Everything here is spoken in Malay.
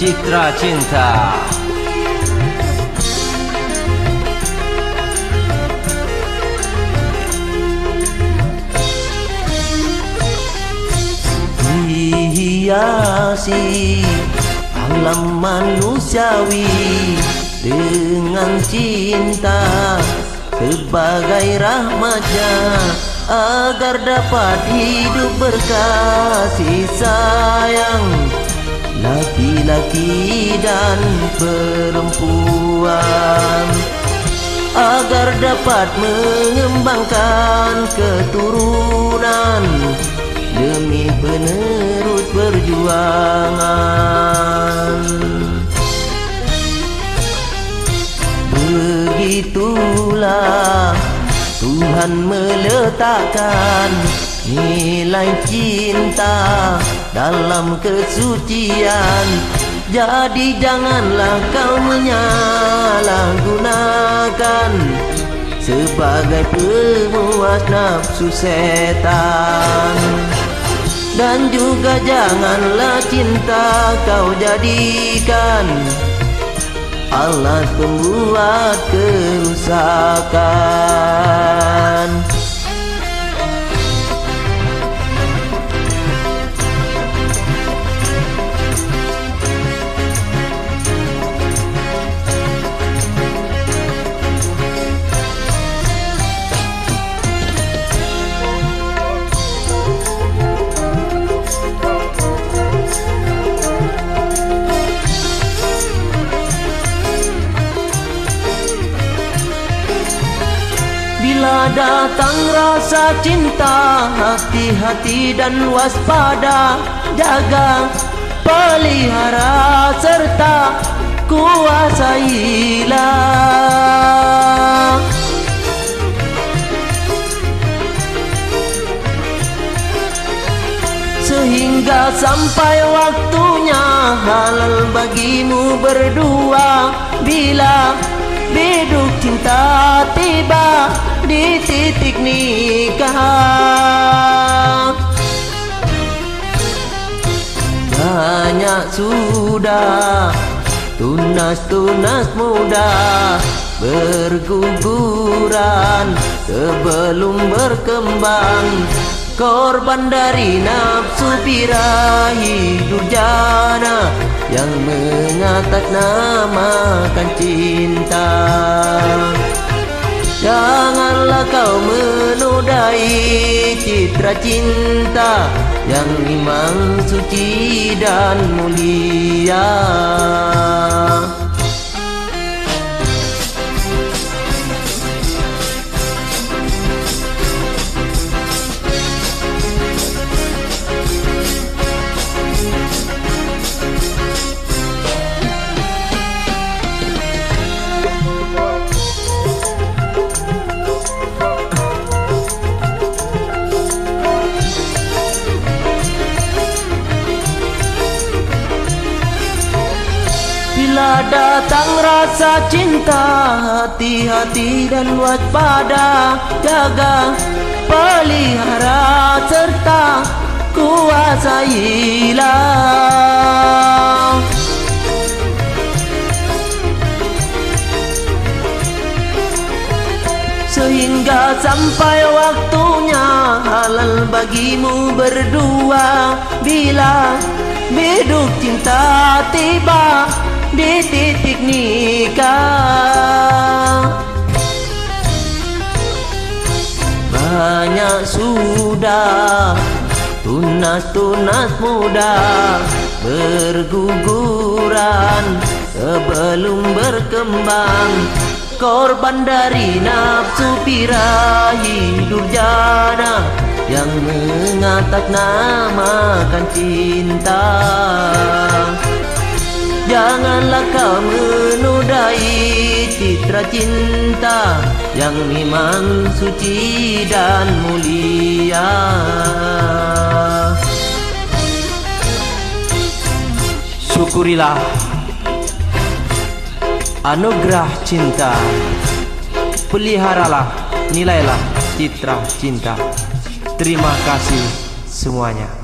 Citra Cinta. Hiasi alam manusiawi dengan cinta sebagai rahmatnya, agar dapat hidup berkasih sayang, laki-laki dan perempuan, agar dapat mengembangkan keturunan demi penerus perjuangan. Begitulah Tuhan meletakkan nilai cinta dalam kesucian. Jadi janganlah kau menyalahgunakan sebagai pemuas nafsu setan. Dan juga janganlah cinta kau jadikan alat pembuat kerusakan. Bila datang rasa cinta, hati-hati dan waspada, jaga, pelihara serta kuasailah, sehingga sampai waktunya halal bagimu berdua. Bila biduk cinta tiba di titik nikah, banyak sudah tunas-tunas muda berguguran sebelum berkembang, korban dari nafsu birahi durjana yang mengatasnamakan cinta. Janganlah kau menodai citra cinta yang memang suci dan mulia. Bila datang rasa cinta, hati-hati dan waspada, jaga, pelihara serta kuasailah, sehingga sampai waktunya halal bagimu berdua. Bila biduk cinta tiba di titik nikah, banyak sudah tunas-tunas muda berguguran sebelum berkembang, korban dari nafsu birahi durjana yang mengatasnamakan cinta. Janganlah kau menodai citra cinta yang memang suci dan mulia. Syukurilah anugerah cinta, peliharalah, nilailah citra cinta. Terima kasih semuanya.